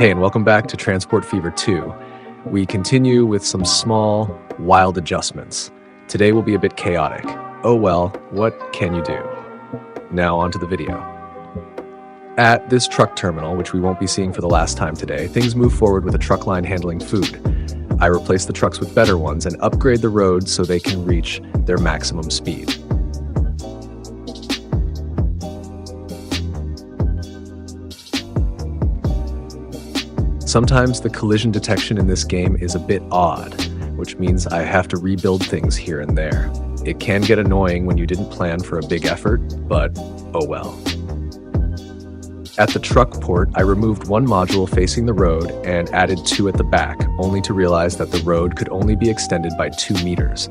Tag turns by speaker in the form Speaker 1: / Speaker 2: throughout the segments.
Speaker 1: Hey, and welcome back to Transport Fever 2. We continue with some small, wild adjustments. Today will be a bit chaotic. Oh well, what can you do? Now onto the video. At this truck terminal, which we won't be seeing for the last time today, things move forward with a truck line handling food. I replace the trucks with better ones and upgrade the roads so they can reach their maximum speed. Sometimes the collision detection in this game is a bit odd, which means I have to rebuild things here and there. It can get annoying when you didn't plan for a big effort, but oh well. At the truck port, I removed one module facing the road and added two at the back, only to realize that the road could only be extended by 2 meters.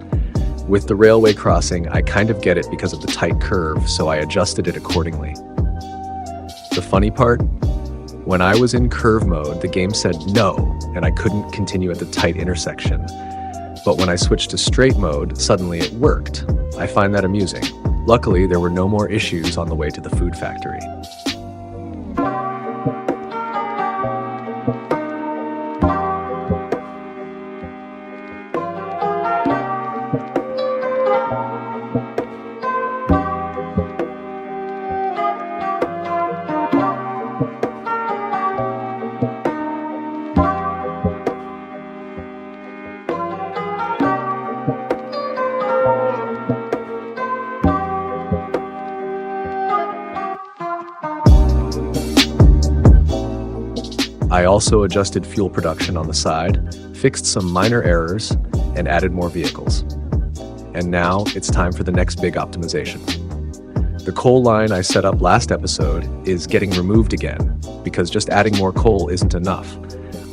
Speaker 1: With the railway crossing, I kind of get it because of the tight curve, so I adjusted it accordingly. The funny part? When I was in curve mode, the game said no, and I couldn't continue at the tight intersection. But when I switched to straight mode, suddenly it worked. I find that amusing. Luckily, there were no more issues on the way to the food factory. I also adjusted fuel production on the side, fixed some minor errors, and added more vehicles. And now it's time for the next big optimization. The coal line I set up last episode is getting removed again, because just adding more coal isn't enough.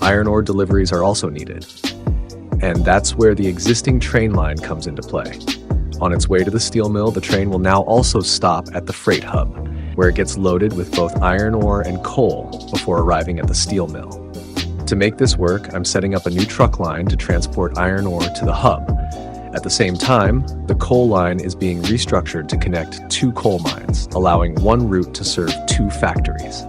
Speaker 1: Iron ore deliveries are also needed. And that's where the existing train line comes into play. On its way to the steel mill, the train will now also stop at the freight hub, where it gets loaded with both iron ore and coal before arriving at the steel mill. To make this work, I'm setting up a new truck line to transport iron ore to the hub. At the same time, the coal line is being restructured to connect 2 coal mines, allowing one route to serve 2 factories.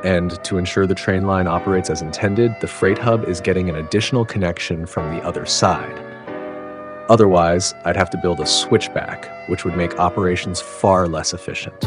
Speaker 1: And to ensure the train line operates as intended, the freight hub is getting an additional connection from the other side. Otherwise, I'd have to build a switchback, which would make operations far less efficient.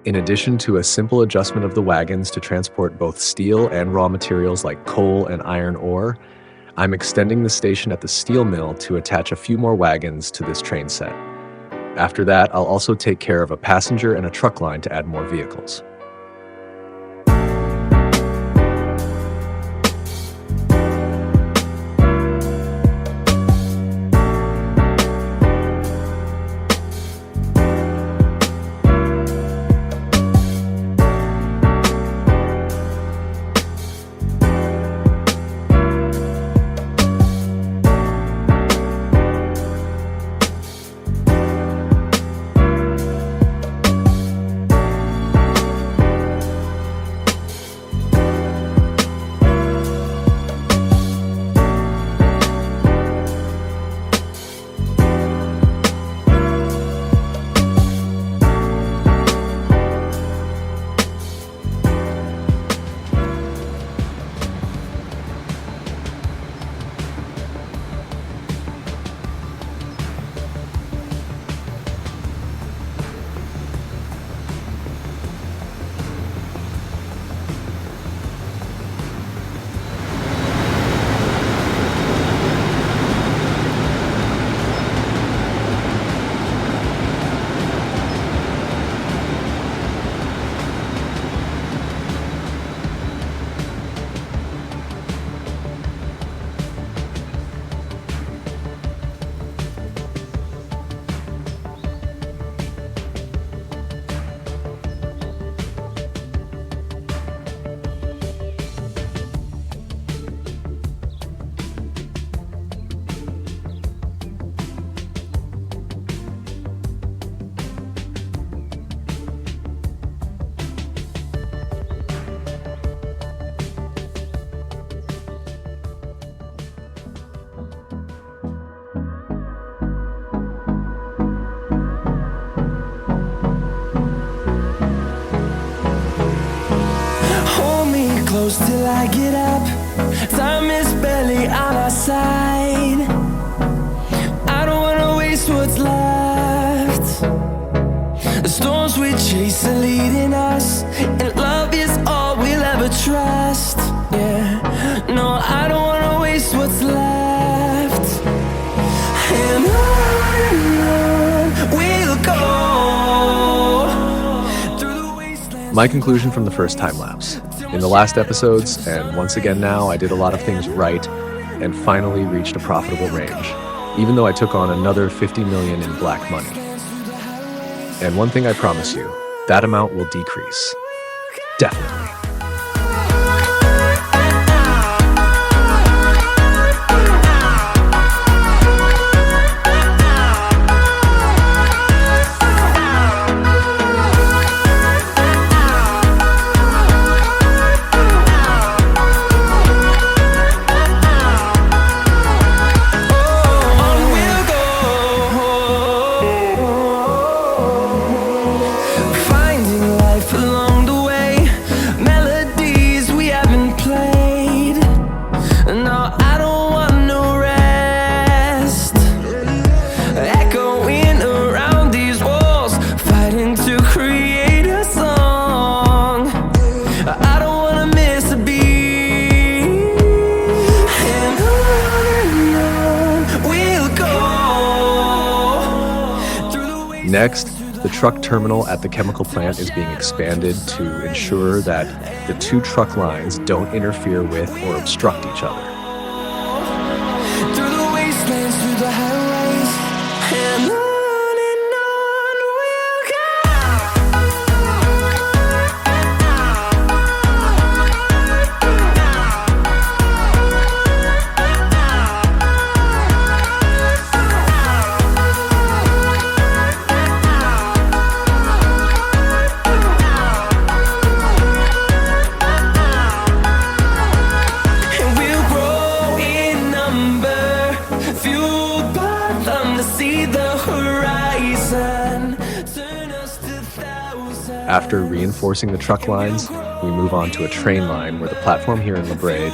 Speaker 1: In addition to a simple adjustment of the wagons to transport both steel and raw materials like coal and iron ore, I'm extending the station at the steel mill to attach a few more wagons to this train set. After that, I'll also take care of a passenger and a truck line to add more vehicles.
Speaker 2: Close till I get up, time is barely on our side. I don't wanna waste what's left. The storms we chase are leading us, and love is all we'll ever trust. Yeah, no, I don't wanna waste what's left. And on we'll go through the wastelands.
Speaker 1: My conclusion from the first time lapse. In the last episodes, and once again now, I did a lot of things right and finally reached a profitable range, even though I took on another 50 million in black money. And one thing I promise you, that amount will decrease. Definitely. Next, the truck terminal at the chemical plant is being expanded to ensure that the two truck lines don't interfere with or obstruct each other.
Speaker 2: Through the wastelands, through the highways, and on we'll
Speaker 1: After reinforcing the truck lines, we move on to a train line where the platform here in La Brede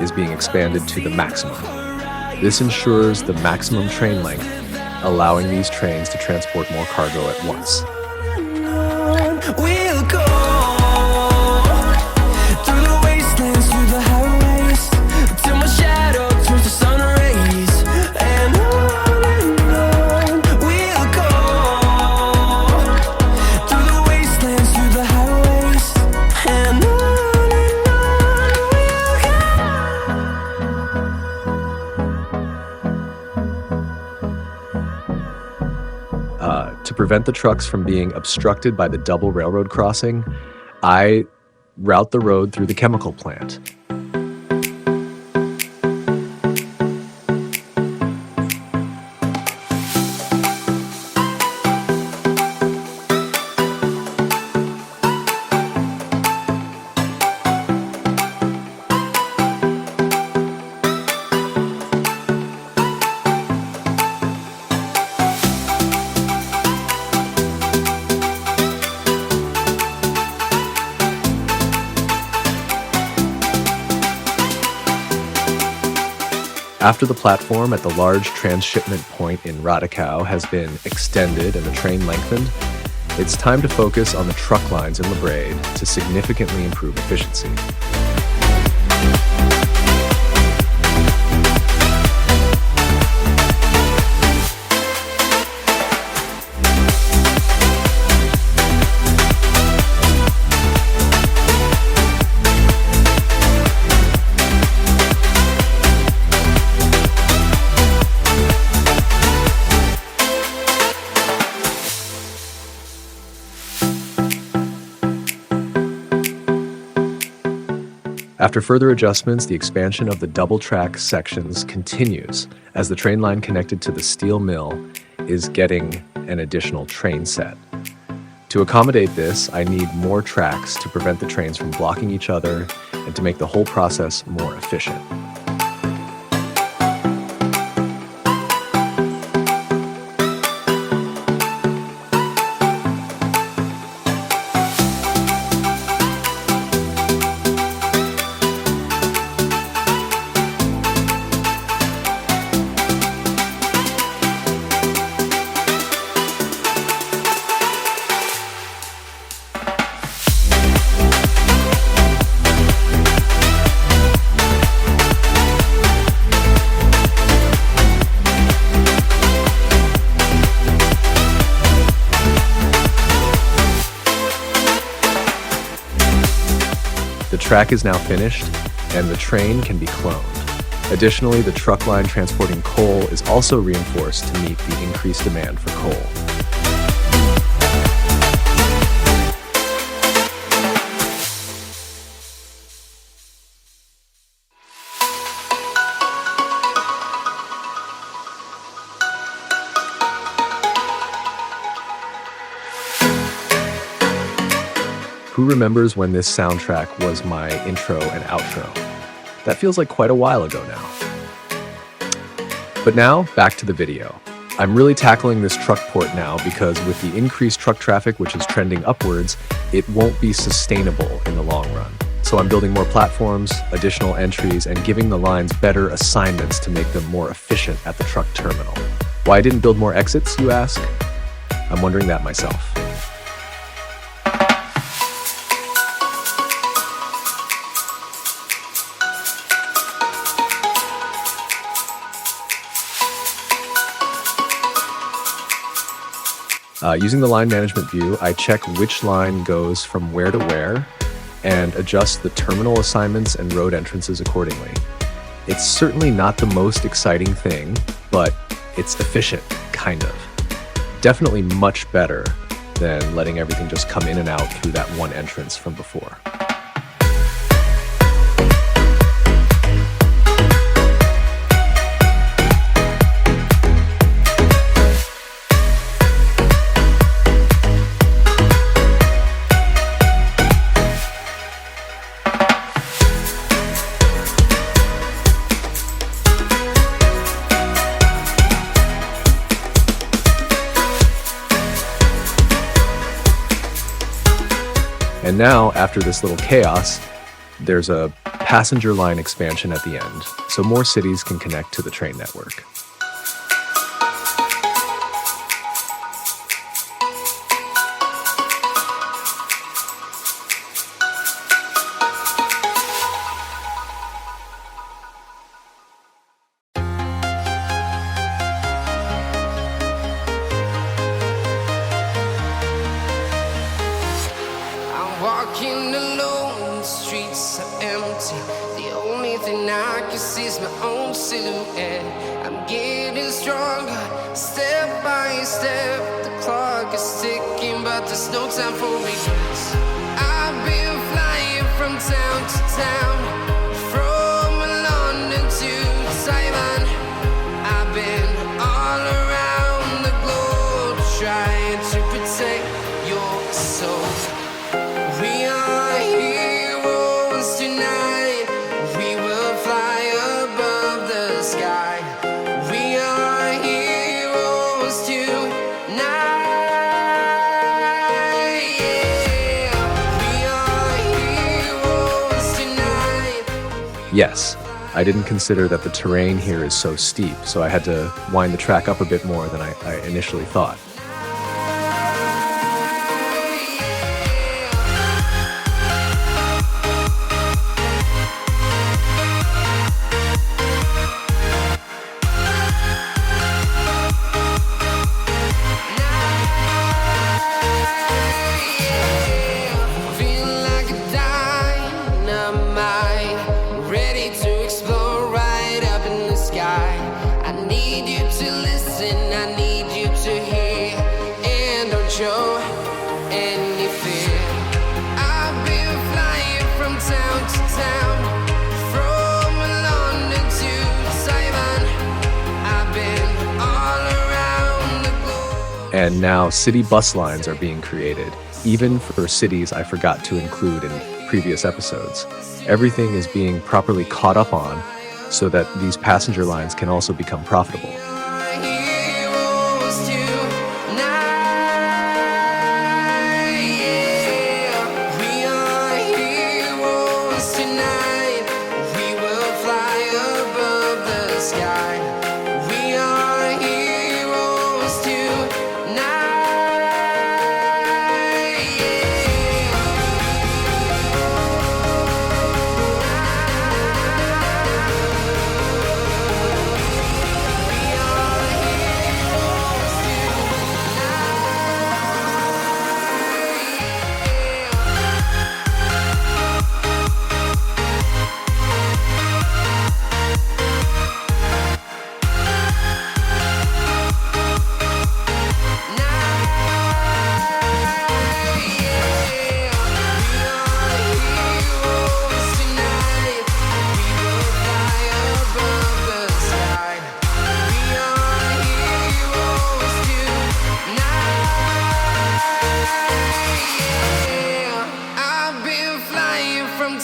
Speaker 1: is being expanded to the maximum. This ensures the maximum train length, allowing these trains to transport more cargo at once.
Speaker 2: we'll go. Through the wastelands, through the highways, till my shadow turns to sun rays. And on we'll go. Through the wastelands, through the highways, and on we'll go.
Speaker 1: To prevent the trucks from being obstructed by the double railroad crossing, I route the road through the chemical plant. After the platform at the large transshipment point in Radicau has been extended and the train lengthened, it's time to focus on the truck lines in La Brede to significantly improve efficiency. After further adjustments, the expansion of the double-track sections continues as the train line connected to the steel mill is getting an additional train set. To accommodate this, I need more tracks to prevent the trains from blocking each other and to make the whole process more efficient. The track is now finished, and the train can be cloned. Additionally, the truck line transporting coal is also reinforced to meet the increased demand for coal. Who remembers when this soundtrack was my intro and outro? That feels like quite a while ago now. But now, back to the video. I'm really tackling this truck port now because with the increased truck traffic, which is trending upwards, it won't be sustainable in the long run. So I'm building more platforms, additional entries, and giving the lines better assignments to make them more efficient at the truck terminal. Why I didn't build more exits, you ask? I'm wondering that myself. Using the line management view, I check which line goes from where to where and adjust the terminal assignments and road entrances accordingly. It's certainly not the most exciting thing, but it's efficient, kind of. Definitely much better than letting everything just come in and out through that one entrance from before. And now, after this little chaos, there's a passenger line expansion at the end, so more cities can connect to the train network.
Speaker 2: notice my own silhouette. I'm getting stronger, step by step. The clock is ticking, but there's no time for regrets. I've been flying from town to town, from London to Taiwan. I've been all around the globe, trying to protect your soul. We are heroes tonight. We will fly above the sky. We are heroes tonight. Yeah. We are heroes tonight.
Speaker 1: Yes, I didn't consider that the terrain here is so steep, so I had to wind the track up a bit more than I initially thought. And now city bus lines are being created, even for cities I forgot to include in previous episodes. Everything is being properly caught up on so that these passenger lines can also become profitable.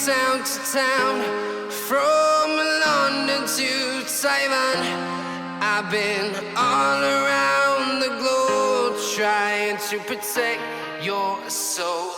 Speaker 1: Town to town, from London to Taiwan. I've been all around the globe, trying to protect your soul.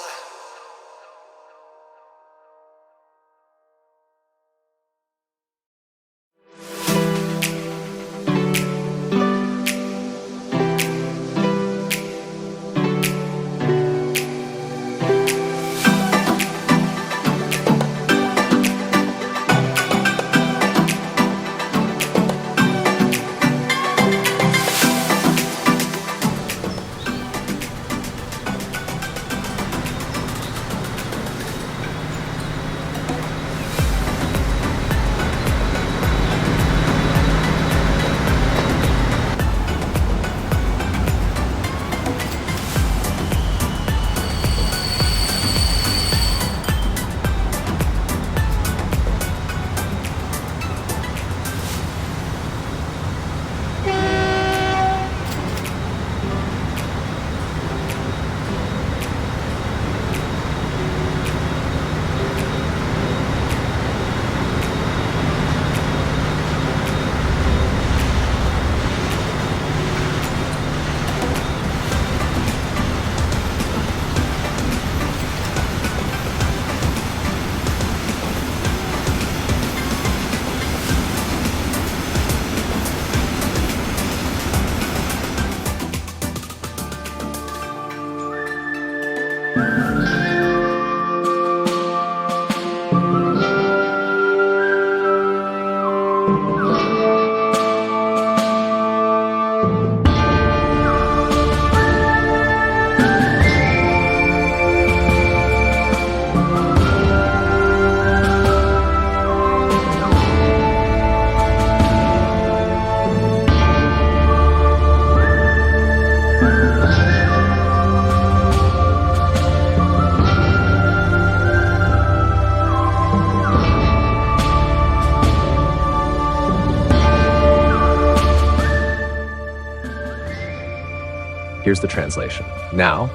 Speaker 1: here's the translation. Now,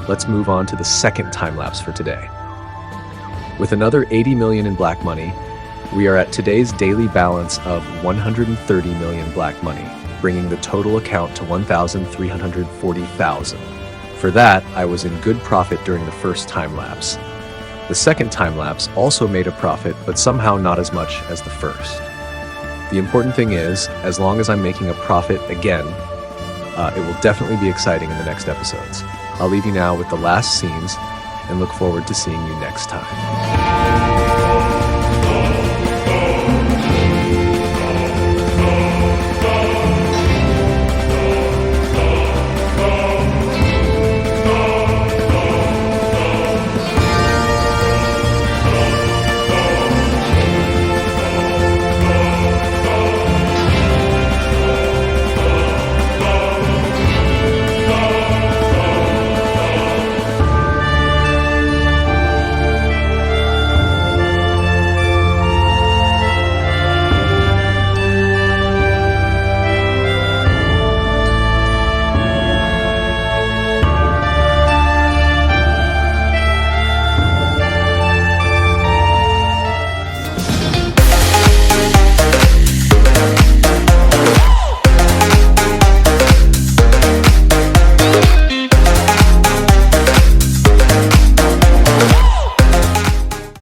Speaker 1: let's move on to the second time lapse for today. With another 80 million in black money, we are at today's daily balance of 130 million black money, bringing the total account to 1,340,000. For that, I was in good profit during the first time lapse. The second time lapse also made a profit, but somehow not as much as the first. The important thing is, as long as I'm making a profit again, it will definitely be exciting in the next episodes. I'll leave you now with the last scenes and look forward to seeing you next time.